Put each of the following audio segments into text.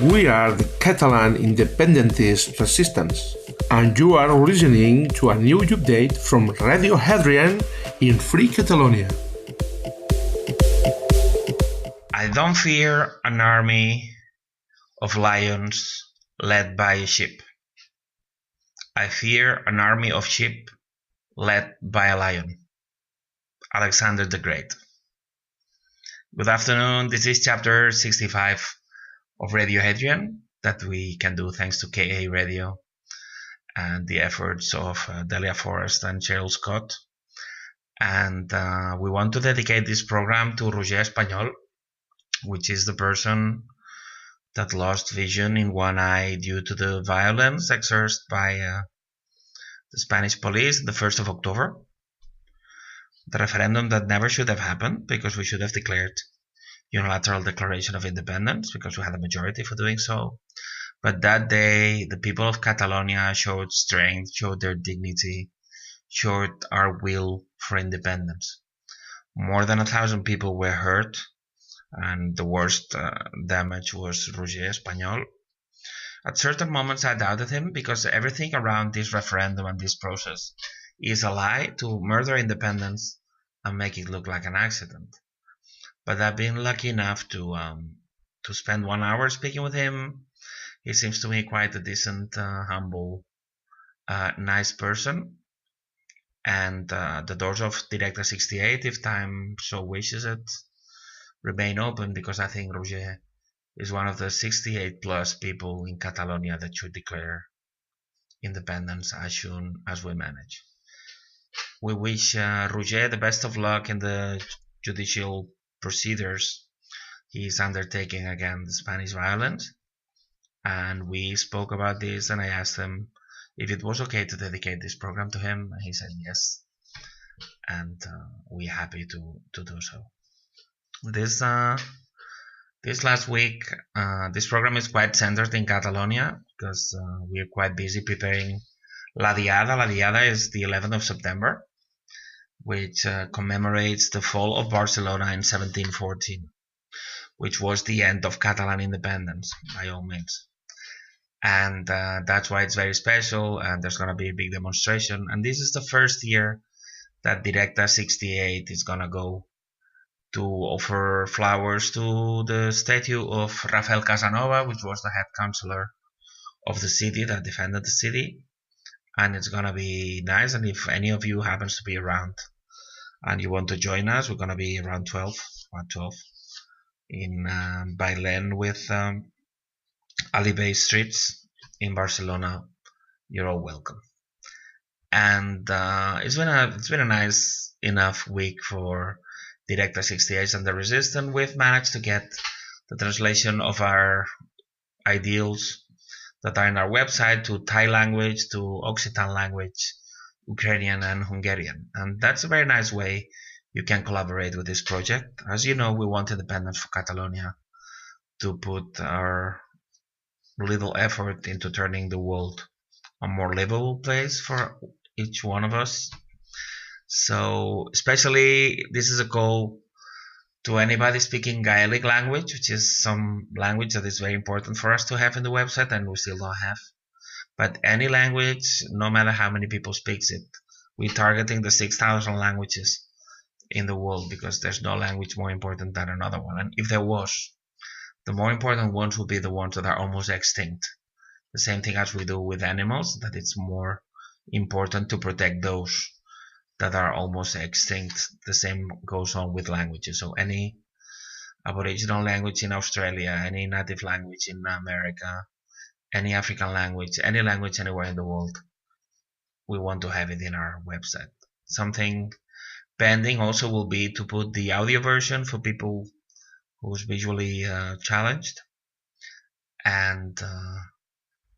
We are the Catalan Independentist Resistance, and you are listening to a new update from Radio Hadrian in Free Catalonia. I don't fear an army of lions led by a sheep. I fear an army of sheep led by a lion. Alexander the Great. Good afternoon, this is chapter 65 of Radio Hadrian that we can do thanks to KA Radio and the efforts of Delia Forrest and Cheryl Scott. And we want to dedicate this program to Roger Espanyol, which is the person that lost vision in one eye due to the violence exercised by the Spanish police the 1st of October. The referendum that never should have happened because we should have declared unilateral declaration of independence because we had a majority for doing so. But that day, the people of Catalonia showed strength, showed their dignity, showed our will for independence. More than 1,000 people were hurt, and the worst damage was Roger Espanyol. At certain moments, I doubted him because everything around this referendum and this process is a lie to murder independence and make it look like an accident. But I've been lucky enough to spend 1 hour speaking with him. He seems to me quite a decent, humble, nice person. And the doors of Directe 68, if time so wishes it, remain open because I think Roger is one of the 68 plus people in Catalonia that should declare independence as soon as we manage. We wish Roger the best of luck in the judicial procedures he is undertaking against the Spanish violence. And we spoke about this, and I asked him if it was okay to dedicate this program to him, and he said yes. And we're happy to do so. This last week, this program is quite centered in Catalonia because we are quite busy preparing La Diada. La Diada is the 11th of September, which commemorates the fall of Barcelona in 1714, which was the end of Catalan independence, by all means. And that's why it's very special, and there's going to be a big demonstration. And this is the first year that Directe 68 is going to go to offer flowers to the statue of Rafael Casanova, which was the head councillor of the city that defended the city. And it's going to be nice, and if any of you happens to be around and you want to join us, we're going to be around 12 in Bailen with Ali Bay streets in Barcelona. You're all welcome. And it's been a nice enough week for Directe 68 and the Resistance. We've managed to get the translation of our ideals that are in our website to Thai language, to Occitan language, Ukrainian and Hungarian. And that's a very nice way you can collaborate with this project. As you know, we want independence for Catalonia to put our little effort into turning the world a more livable place for each one of us. So especially this is a call to anybody speaking Gaelic language, which is some language that is very important for us to have in the website and we still don't have. But any language, no matter how many people speaks it, we're targeting the 6,000 languages in the world because there's no language more important than another one. And if there was, the more important ones will be the ones that are almost extinct. The same thing as we do with animals, that it's more important to protect those that are almost extinct. The same goes on with languages. So any Aboriginal language in Australia, any native language in America, any African language, any language anywhere in the world, we want to have it in our website. Something pending also will be to put the audio version for people who's visually challenged. And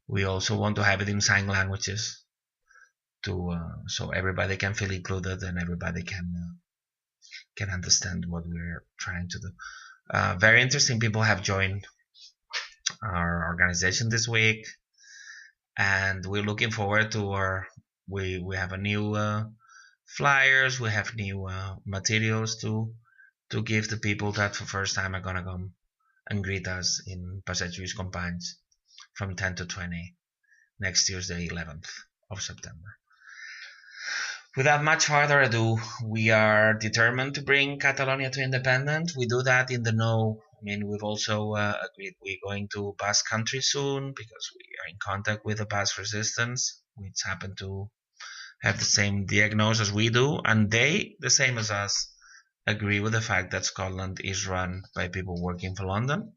we also want to have it in sign languages so everybody can feel included and everybody can understand what we're trying to do. Very interesting people have joined our organization this week, and we're looking forward to we have a new flyers, we have new materials to give the people that for first time are gonna come and greet us in Passeig Lluís Companys from 10 to 20 next Tuesday, 11th of September. Without much further ado, we are determined to bring Catalonia to independence. We do that in the know. I mean, we've also agreed we're going to Basque Country soon because we are in contact with the Basque resistance, which happen to have the same diagnosis as we do, and they, the same as us, agree with the fact that Scotland is run by people working for London.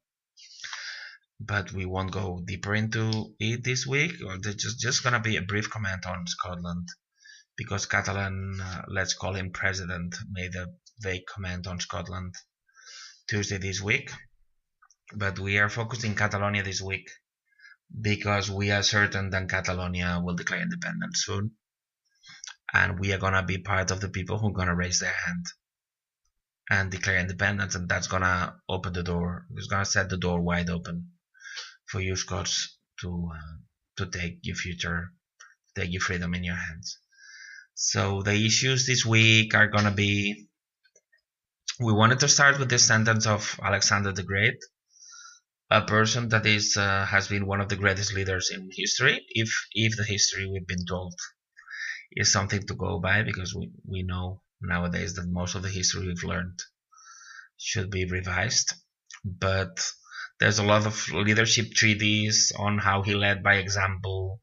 But we won't go deeper into it this week, or there's just gonna be a brief comment on Scotland, because Catalan, let's call him president, made a vague comment on Scotland Tuesday this week. But we are focusing Catalonia this week because we are certain that Catalonia will declare independence soon. And we are going to be part of the people who are going to raise their hand and declare independence. And that's going to open the door. It's going to set the door wide open for you Scots to take your future, take your freedom in your hands. So the issues this week are going to be, we wanted to start with this sentence of Alexander the Great, a person that is has been one of the greatest leaders in history, if the history we've been told is something to go by, because we know nowadays that most of the history we've learned should be revised. But there's a lot of leadership treatises on how he led by example,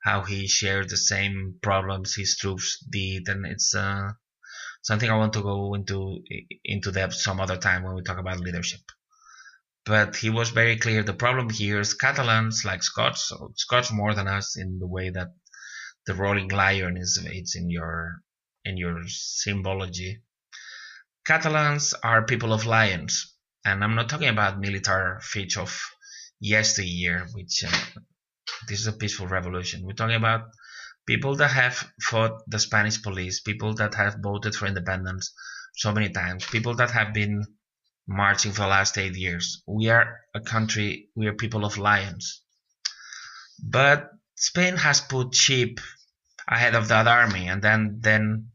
how he shared the same problems his troops did, and it's something I want to go into depth some other time when we talk about leadership. But he was very clear. The problem here is Catalans, like Scots more than us, in the way that the rolling lion it's in your symbology. Catalans are people of lions, and I'm not talking about military feats of yesteryear, which this is a peaceful revolution. We're talking about people that have fought the Spanish police, people that have voted for independence so many times, people that have been marching for the last 8 years. We are a country, we are people of lions. But Spain has put sheep ahead of that army, and then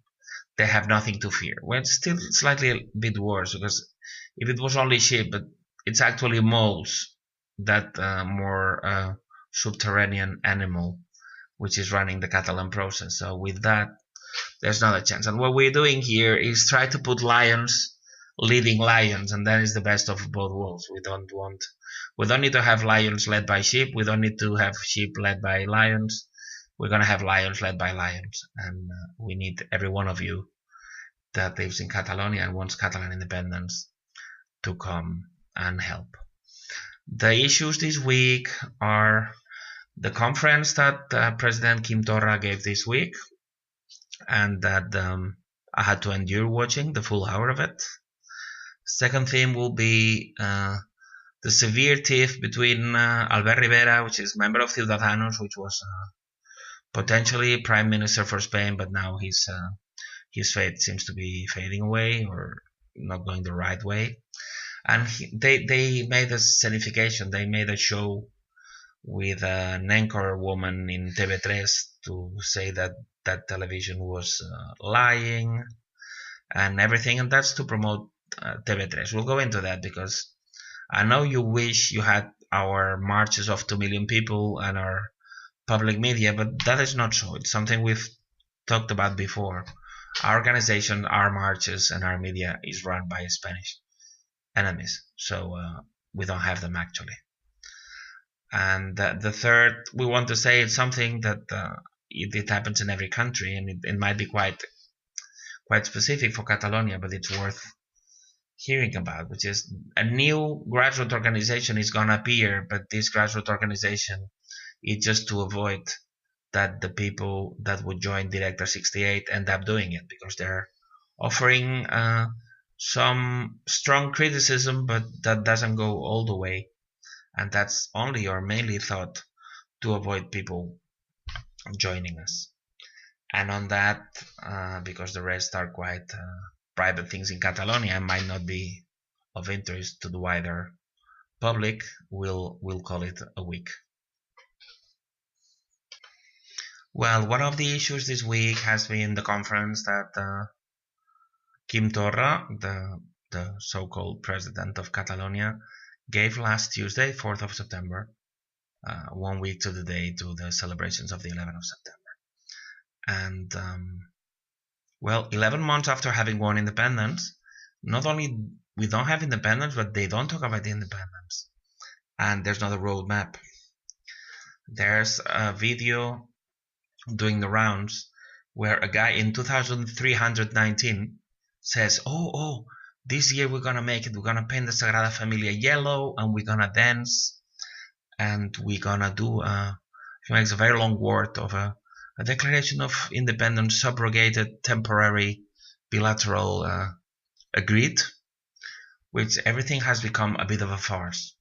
they have nothing to fear. Well, it's still slightly a bit worse, because if it was only sheep, but it's actually moles, that more subterranean animal, which is running the Catalan process. So with that, there's not a chance. And what we're doing here is try to put lions leading lions, and that is the best of both worlds. We don't need to have lions led by sheep. We don't need to have sheep led by lions. We're going to have lions led by lions, and we need every one of you that lives in Catalonia and wants Catalan independence to come and help. The issues this week are the conference that President Quim Torra gave this week, and that I had to endure watching the full hour of it. Second theme will be the severe tiff between Albert Rivera, which is member of Ciudadanos, which was potentially prime minister for Spain, but now his fate seems to be fading away, or not going the right way. And they made a scenification. They made a show with an anchor woman in TV3 to say that television was lying and everything, and that's to promote TV3. We'll go into that, because I know you wish you had our marches of 2 million people and our public media, but that is not so. It's something we've talked about before. Our organization, our marches, and our media is run by Spanish enemies, so we don't have them actually. And the third, we want to say, it's something that it happens in every country, and it might be quite specific for Catalonia, but it's worth hearing about, which is a new grassroots organization is going to appear, but this grassroots organization is just to avoid that the people that would join Directe 68 end up doing it, because they're offering some strong criticism, but that doesn't go all the way, and that's only or mainly thought to avoid people joining us. And on that, because the rest are quite private things in Catalonia and might not be of interest to the wider public, we'll call it a week. Well, one of the issues this week has been the conference that Quim Torra, the so-called president of Catalonia, gave last Tuesday, 4th of September, 1 week to the day, to the celebrations of the 11th of September. And, well, 11 months after having won independence, not only we don't have independence, but they don't talk about the independence. And there's not a roadmap. There's a video doing the rounds where a guy in 2319 says, oh, this year we're gonna make it. We're gonna paint the Sagrada Familia yellow, and we're gonna dance, and we're gonna do. He makes a very long word of a declaration of independence, subrogated, temporary, bilateral, agreed, which everything has become a bit of a farce.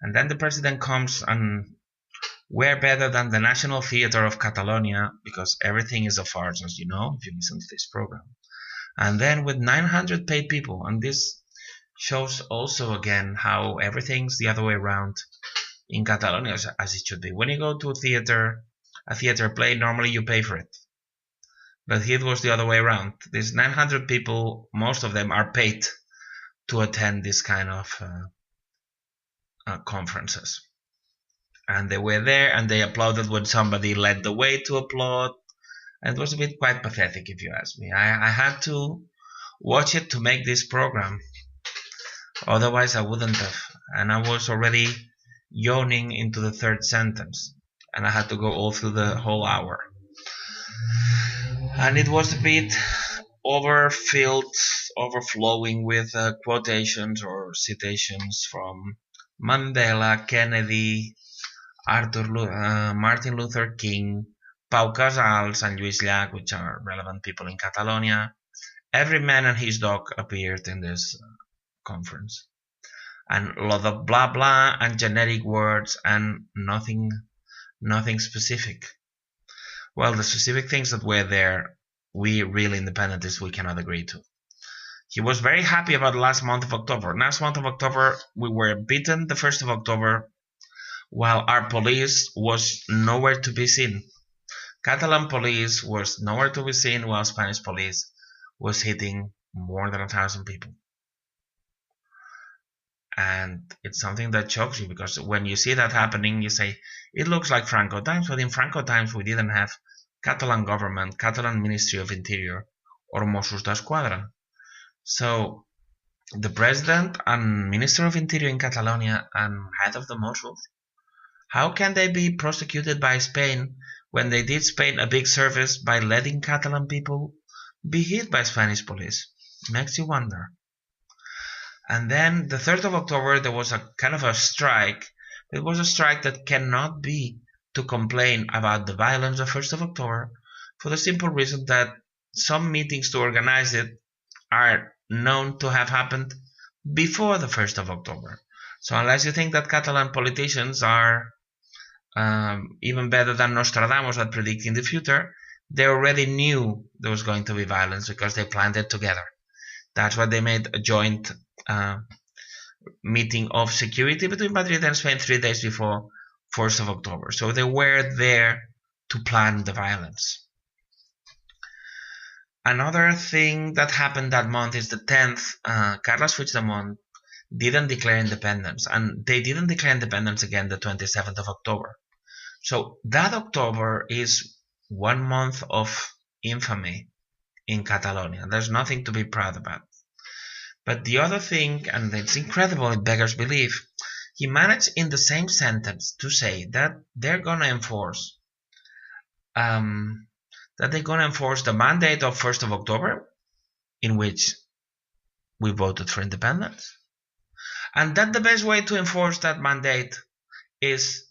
And then the president comes, and we're better than the National Theatre of Catalonia, because everything is a farce, as you know, if you listen to this program. And then with 900 paid people, and this shows also again how everything's the other way around in Catalonia, as it should be. When you go to a theater play, normally you pay for it. But here it was the other way around. These 900 people, most of them are paid to attend this kind of conferences. And they were there, and they applauded when somebody led the way to applaud. And it was a bit quite pathetic, if you ask me. I had to watch it to make this program. Otherwise, I wouldn't have. And I was already yawning into the third sentence. And I had to go all through the whole hour. And it was a bit overflowing with quotations or citations from Mandela, Kennedy, Martin Luther King, Pau Casals, and Lluís Llach, which are relevant people in Catalonia. Every man and his dog appeared in this conference. And a lot of blah blah and generic words and nothing specific. Well, the specific things that were there, we real independentists, we cannot agree to. He was very happy about last month of October. Last month of October, we were beaten the 1st of October, while our police was nowhere to be seen. Catalan police was nowhere to be seen, while Spanish police was hitting more than 1,000 people. And it's something that shocks you, because when you see that happening, you say, it looks like Franco times, but in Franco times we didn't have Catalan government, Catalan Ministry of Interior, or Mossos d'Esquadra. So the president and Minister of Interior in Catalonia and head of the Mossos, how can they be prosecuted by Spain when they did Spain a big service by letting Catalan people be hit by Spanish police? Makes you wonder. And then the 3rd of October, there was a kind of a strike. It was a strike that cannot be to complain about the violence of 1st of October for the simple reason that some meetings to organize it are known to have happened before the 1st of October. So unless you think that Catalan politicians are even better than Nostradamus at predicting the future, they already knew there was going to be violence because they planned it together. That's why they made a joint meeting of security between Madrid and Spain 3 days before 1st of October. So they were there to plan the violence. Another thing that happened that month is the 10th. Carles Puigdemont didn't declare independence, and they didn't declare independence again the 27th of October. So that October is 1 month of infamy in Catalonia. There's nothing to be proud about. But the other thing, and it's incredible, it beggars belief, he managed in the same sentence to say that they're going to enforce the mandate of 1st of October, in which we voted for independence, and that the best way to enforce that mandate is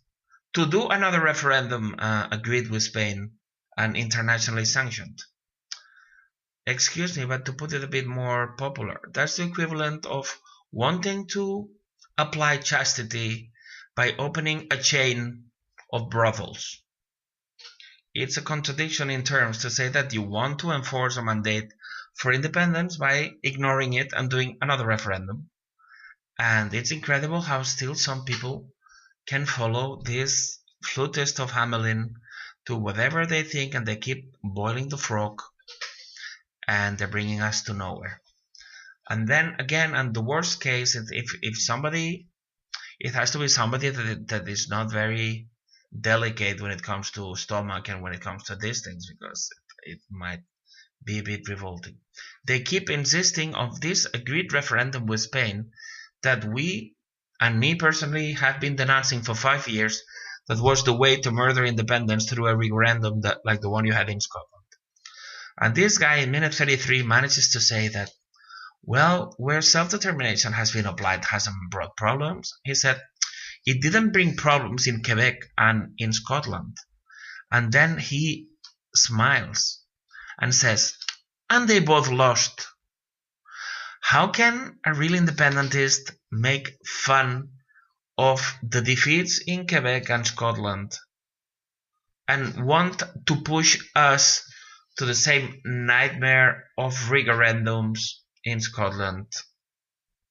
to do another referendum agreed with Spain and internationally sanctioned. Excuse me, but to put it a bit more popular, that's the equivalent of wanting to apply chastity by opening a chain of brothels. It's a contradiction in terms to say that you want to enforce a mandate for independence by ignoring it and doing another referendum. And it's incredible how still some people can follow this flutist of Hamelin to whatever they think, and they keep boiling the frog, and they're bringing us to nowhere. And then again, and the worst case is if somebody it has to be somebody that is not very delicate when it comes to stomach and when it comes to these things, because it might be a bit revolting. They keep insisting of this agreed referendum with Spain that we, and me personally, have been denouncing for 5 years. That was the way to murder independence through a referendum that, like the one you had in Scotland. And this guy in minute 33 manages to say that, well, where self-determination has been applied hasn't brought problems. He said it didn't bring problems in Quebec and in Scotland. And then he smiles and says, and they both lost. How can a real independentist make fun of the defeats in Quebec and Scotland and want to push us to the same nightmare of referendums in Scotland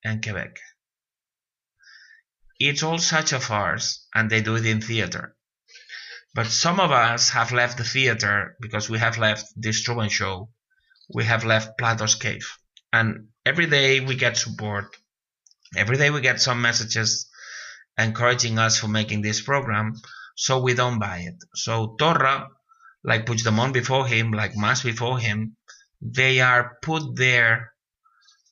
and Quebec? It's all such a farce, and they do it in theater. But some of us have left the theater because we have left this Truman Show. We have left Plato's Cave. And every day we get support. Every day we get some messages encouraging us for making this program, so we don't buy it. So Torra, like Puigdemont before him, like Mas before him, they are put there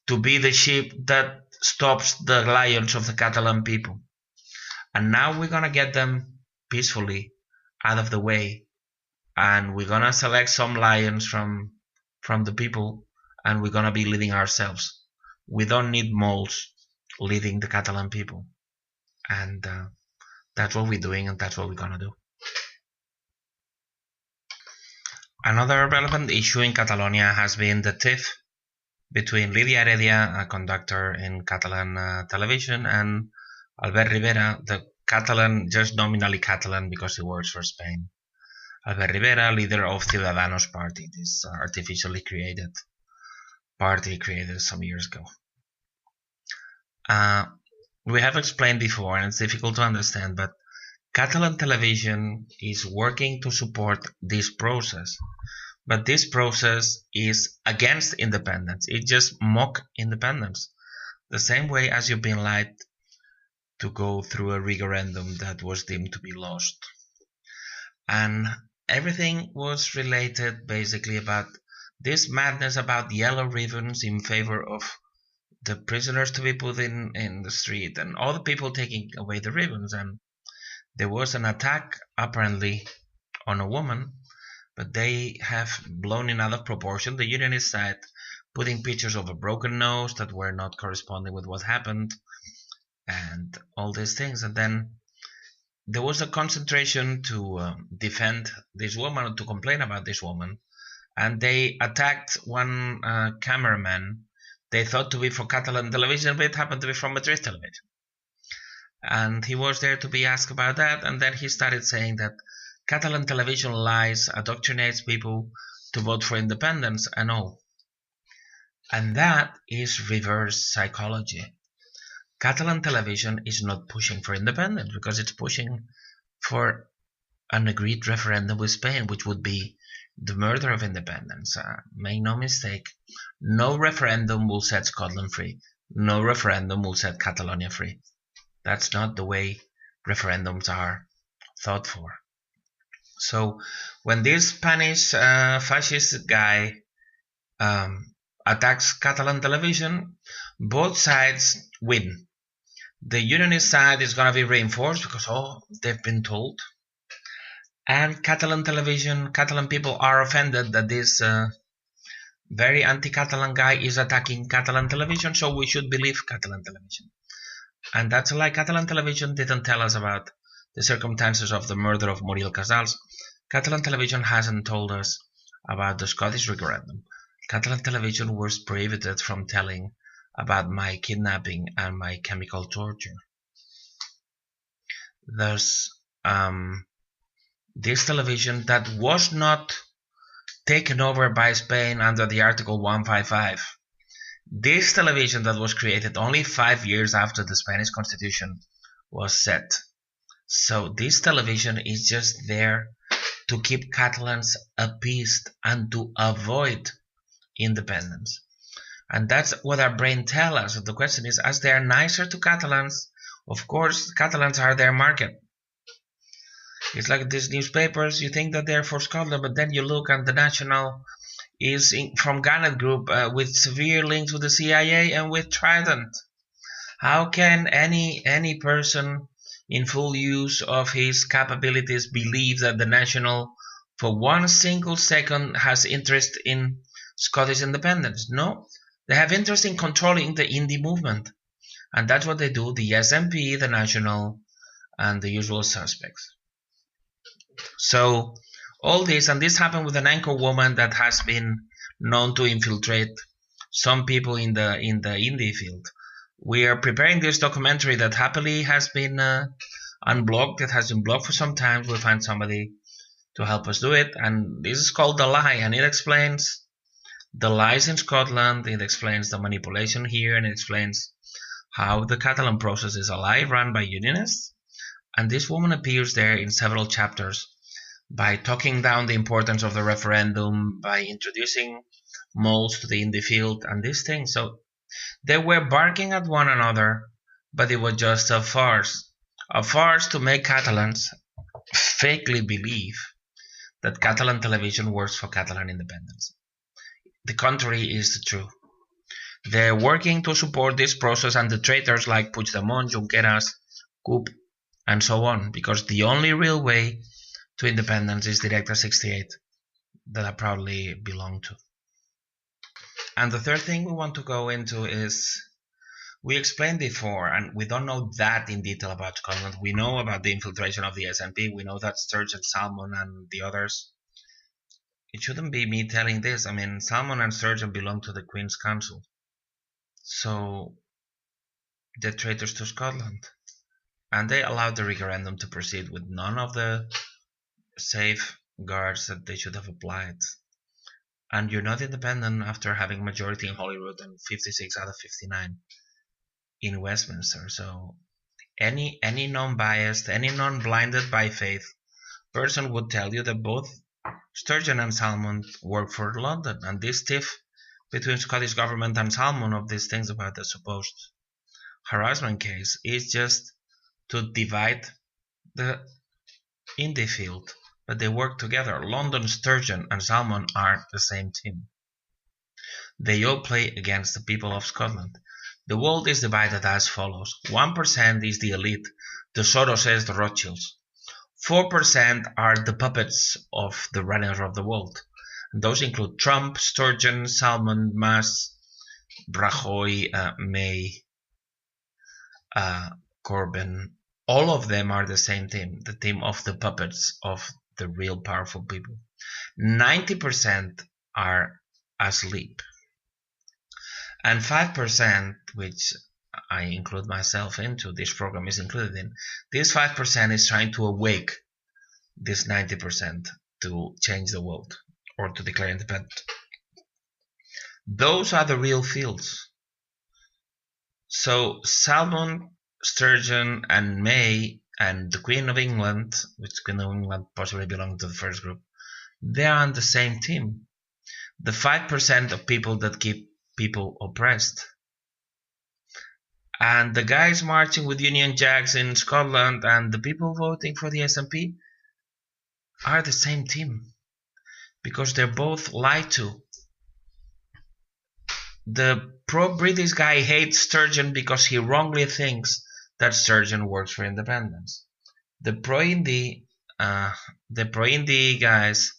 to be the sheep that stops the lions of the Catalan people. And now we're going to get them peacefully out of the way. And we're going to select some lions from the people, and we're going to be leading ourselves. We don't need moles leading the Catalan people. And that's what we're doing, and that's what we're going to do. Another relevant issue in Catalonia has been the tiff between Lidia Heredia, a conductor in Catalan television, and Albert Rivera, the Catalan, just nominally Catalan because he works for Spain. Albert Rivera, leader of Ciudadanos Party, this artificially created party created some years ago. We have explained before, and it's difficult to understand, but Catalan television is working to support this process. But this process is against independence. It just mock independence. The same way as you've been lied to go through a referendum that was deemed to be lost. And everything was related basically about this madness about yellow ribbons in favor of the prisoners to be put in the street and all the people taking away the ribbons. And there was an attack apparently on a woman, but they have blown it out of proportion. The unionist side putting pictures of a broken nose that were not corresponding with what happened and all these things. And then there was a concentration to defend this woman, to complain about this woman, and they attacked one cameraman they thought to be for Catalan television, but it happened to be from Madrid television. And he was there to be asked about that, and then he started saying that Catalan television lies, indoctrinates people to vote for independence and all. And that is reverse psychology. Catalan television is not pushing for independence because it's pushing for an agreed referendum with Spain, which would be the murder of independence. Make no mistake, no referendum will set Scotland free. No referendum will set Catalonia free. That's not the way referendums are thought for. So when this Spanish fascist guy attacks Catalan television, both sides win. The unionist side is going to be reinforced because, they've been told. And Catalan television, Catalan people are offended that this very anti-Catalan guy is attacking Catalan television, so we should believe Catalan television. And that's a lie. Catalan television didn't tell us about the circumstances of the murder of Muriel Casals. Catalan television hasn't told us about the Scottish referendum. Catalan television was prohibited from telling about my kidnapping and my chemical torture. Thus, this television that was not taken over by Spain under the Article 155, this television that was created only 5 years after the Spanish Constitution was set. So this television is just there to keep Catalans appeased and to avoid independence. And that's what our brain tells us. The question is, as they are nicer to Catalans, Of course, Catalans are their market. It's like these newspapers, you think that they're for Scotland, but then you look and the National is from Garnet Group with severe links with the CIA and with Trident. How can any person in full use of his capabilities believe that the National for one single second has interest in Scottish independence? No, they have interest in controlling the indie movement. And that's what they do, the SNP, the National, and the usual suspects. So all this, and this happened with an anchor woman that has been known to infiltrate some people in the indie field. We are preparing this documentary that happily has been unblocked. It has been blocked for some time. We'll find somebody to help us do it. And this is called The Lie, and it explains the lies in Scotland. It explains the manipulation here, and it explains how the Catalan process is a lie run by unionists. And this woman appears there in several chapters by talking down the importance of the referendum, by introducing moles to the indie field and these things. So they were barking at one another, but it was just a farce to make Catalans fakely believe that Catalan television works for Catalan independence. The contrary is the truth. They're working to support this process and the traitors like Puigdemont, Junqueras, Coup, and so on, because the only real way to independence is Directe 68, that I proudly belong to. And the third thing we want to go into is, we explained before, and we don't know that in detail about Scotland. We know about the infiltration of the SNP. We know that Sturgeon, Salmon, and the others. It shouldn't be me telling this. I mean, Salmon and Sturgeon belong to the Queen's Council. So they're traitors to Scotland. And they allowed the referendum to proceed with none of the safeguards that they should have applied. And you're not independent after having majority in Holyrood and 56 out of 59 in Westminster. So any non-biased, any non-blinded by faith person would tell you that both Sturgeon and Salmon work for London. And this tiff between Scottish government and Salmon of these things about the supposed harassment case is just to divide the indie field. But they work together. London, Sturgeon, and Salmon are the same team. They all play against the people of Scotland. The world is divided as follows. 1% is the elite, the Soroses, the Rothschilds. 4% are the puppets of the runners of the world. And those include Trump, Sturgeon, Salmon, Mas, Rajoy, May, Corbyn. All of them are the same team, the team of the puppets of the real powerful people. 90% are asleep. And 5%, which I include myself into, this program is included in, this 5% is trying to awake this 90% to change the world or to declare independence. Those are the real fields. So Salmon, Sturgeon, and May, and the Queen of England, which Queen of England possibly belongs to the first group, they are on the same team. The 5% of people that keep people oppressed. And the guys marching with Union Jacks in Scotland and the people voting for the SNP are the same team, because they're both lied to. The pro-British guy hates Sturgeon because he wrongly thinks that Sturgeon works for independence. The pro-indie guys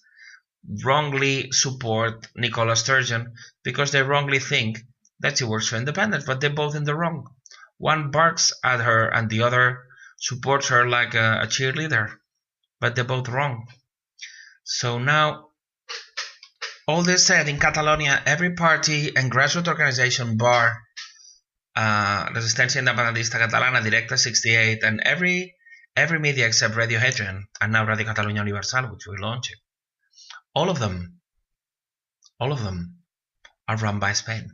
wrongly support Nicola Sturgeon because they wrongly think that she works for independence, but they're both in the wrong. One barks at her and the other supports her like a cheerleader, but they're both wrong. So now, all this said, in Catalonia, every party and grassroots organization bar Resistència Independentista Catalana, Directe 68, and every media except Radio Hadrian, and now Radio Catalunya Universal, which we're launching, all of them are run by Spain.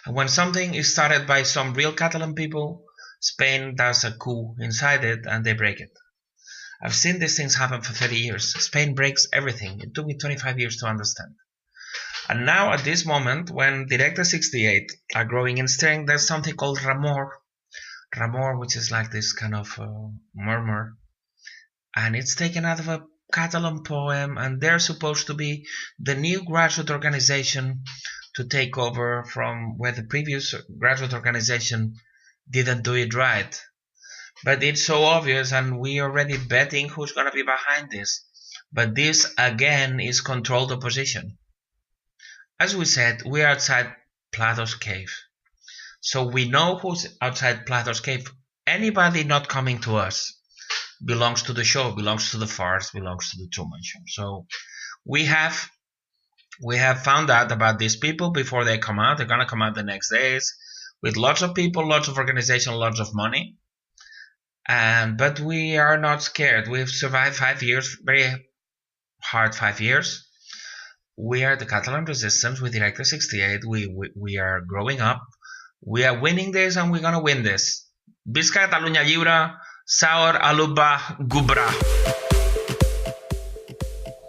And when something is started by some real Catalan people, Spain does a coup inside it and they break it. I've seen these things happen for 30 years. Spain breaks everything. It took me 25 years to understand. And now at this moment, when Directe 68 are growing in strength, there's something called Ramor, Ramor, which is like this kind of murmur, and it's taken out of a Catalan poem, and they're supposed to be the new grassroots organization to take over from where the previous grassroots organization didn't do it right. But it's so obvious, and we already betting who's going to be behind this. But this again is controlled opposition. As we said, we are outside Plato's cave. So we know who's outside Plato's cave. Anybody not coming to us belongs to the show, belongs to the farce, belongs to the Truman Show. So we have found out about these people before they come out. They're going to come out the next days with lots of people, lots of organization, lots of money. But we are not scared. We've survived 5 years, very hard 5 years. We are the Catalan resistance with Directe 68. We are growing up. We are winning this, and we're going to win this. Visca Catalunya lliure, Saur Aluba Gubra.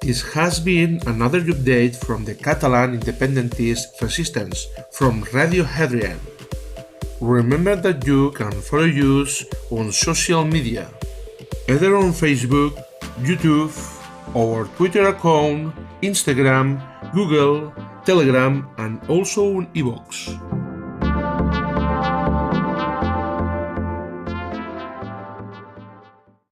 This has been another update from the Catalan Independentist Resistance from Radio Hadrian. Remember that you can follow us on social media, either on Facebook, YouTube, our Twitter account, Instagram, Google, Telegram, and also on iVoox.